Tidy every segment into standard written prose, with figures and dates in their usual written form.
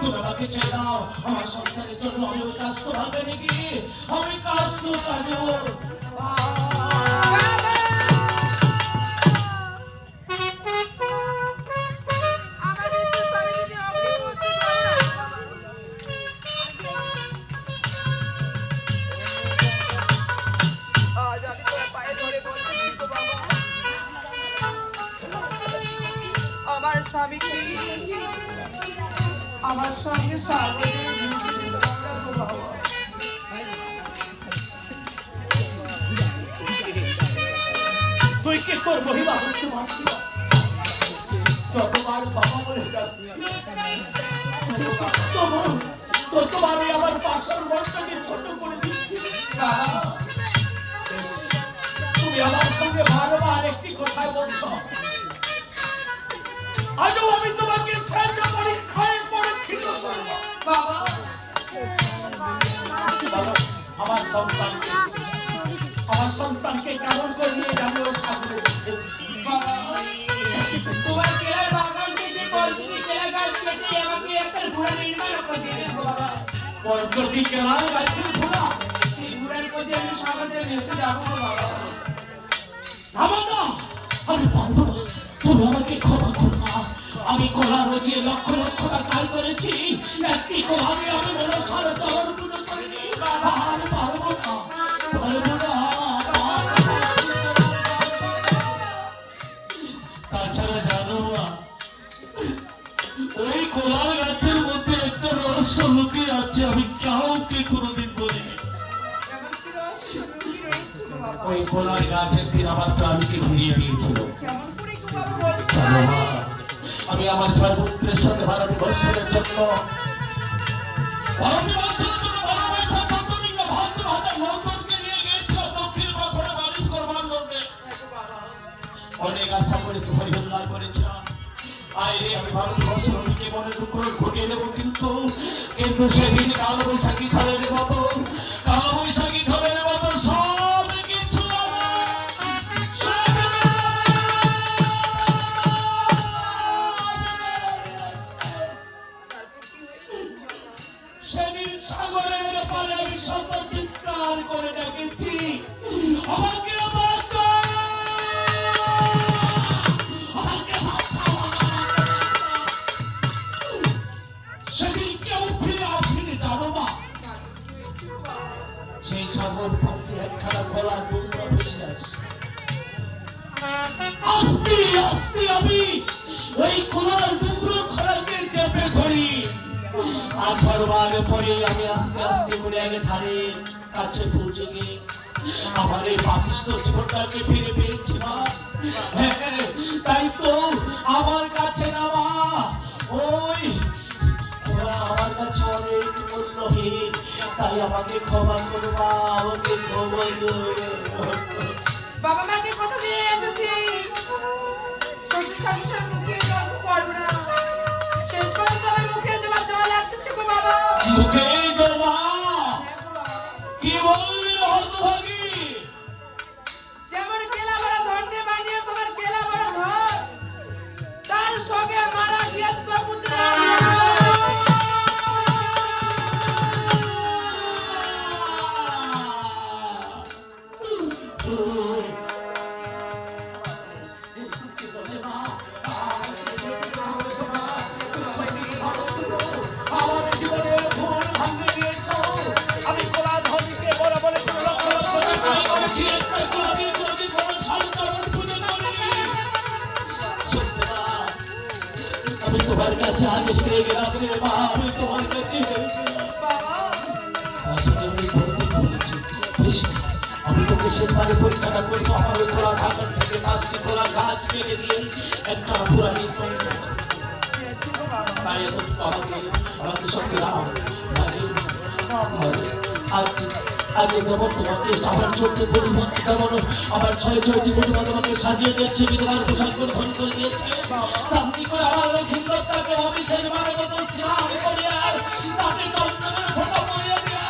তুমি আমাকে ছেড়ে দাও, আমার সন্তানের জন্য আমি ওই কাজ তো ভাববে নাকি, আমি কাজ তো পারবো। আমার স্বামীকে আমার সঙ্গে তুই কি তোর মহিলা হচ্ছে যতবার বাবা বলে ততবারই আমার পাশের মনটাকে ছোট করে দিচ্ছি। তুমি আমার সঙ্গে বারবার একটি কথাই বলছো, আজও আমি তোমাকে সাহায্য করি, খায় পড়েছিল বাবা। আমার সন্তানকে কেমন করে নিয়ে যাবে ও সামনে তোমার কেলার বাগান থেকে পঞ্চটি কেলা গাছ কেটে আমাকে একটা ঘোড়া নির্মাণ করে দিলেন বাবা। পঞ্চটি কেলা গাছের ঘোড়া, সেই ঘোড়ার মধ্যে আমি সামনে ভেসে যাবো বাবা। ভাবো না, আমি পারবো না, তুমি আমাকে ক্ষমা করো না। আমি কোলার যে লক্ষ লক্ষ টাকা করেছি, একটি কোলাকে আমি মনে ছাড়া চাওয়ার কোনো করিনি। আর পারবো না, পারবো না। তাছাড়া জানো না, ওই কোলার গাছের মধ্যে একটা রহস্য লুকিয়ে আছে, আমি কাউকে কোনোদিন বলিনি। ওই কোলার গাছের দিন আমার প্রাণীকে ফিরিয়ে দিয়েছিল। আমি আমার ছয় পুত্রের সাথে ভারতী বৎসরের জন্য অনেক আশা করেছি, হরিহল্লাল করেছিলাম, আরে আমি ভারতবর্ষকে মনে দুঃখ ঘটিয়ে দেবো, কিন্তু সেদিন কালো বৈশাখী ধরে মতো, কালো বৈশাখী ধরে মতো সব কিছু সেদিন সাগরের পারে আমি শত চিৎকার করে ডেকেছি, আমাকে সেদিন কেউ ফিরে আসেনি জানো না। সেই সাগর পাড়ে একখানা গলার ডুমরা বসে আছে, আস্তে আস্তে আমি ওই গলার ডুমরো খোলাকে চেপে ধরি। আর ধরবার পরে আমি আস্তে আস্তে করে আগে ধারে কাছে পৌঁছে গিয়ে আমার এই পাপিষ্ঠ জীবনটাকে ফিরে পেয়েছিলাম। তাই তো আমার কাছে নামা ওই ওরা আমার কাছে অনেক মূল্যহীন, তাই আমাকে ক্ষমা করো মা, আমাকে ক্ষমা করো। বাবা মাকে কথা দিয়ে এসেছি, শ্বশুর শাশুড়ির মুখে জল পড়বে না, শেষ পর্যন্ত আমার মুখে তোমার জল আসছে গো বাবা। মুখে জল? কি বললি হতভাগী? যেমন কেলা বড় ধন দিয়ে বানিয়ে তোমার কেলা বড় ধন, তার সঙ্গে মারা গিয়েছ পুত্র। আমি তোমার কাছে আগে ফিরে গেলাম রে মা, আমি তোমার কাছে আমি তোকে সেবারে পরীক্ষা করবো। আমার তোলা ঢাকার থেকে পাঁচটি তোলা গাছ কেটে দিয়ে একটা পুরানি তাই আমাকে সত্যি দাও। আগে যেমন তোমাকে আমার চোদ্দ পরিবার যেমন আমার ছয়টি পরিবার তোমাকে সাজিয়ে দিয়েছে, বিধবার পোশাক গ্রহণ করে দিয়েছে, তেমনি করে আমার লক্ষ্মীতাকে অফিসের মানবত স্নান করে আর তাকে চন্দনের ফোটা পরিয়ে দিয়ে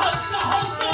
আচ্ছা হস্তে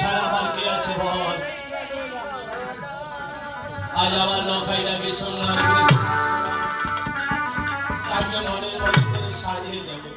ছাড়া আমার কে আছে বল? আজ আমার নখাই লাগে সন্ধান করেছে, তাকে মনের মধ্যে সাজিয়ে দেবো।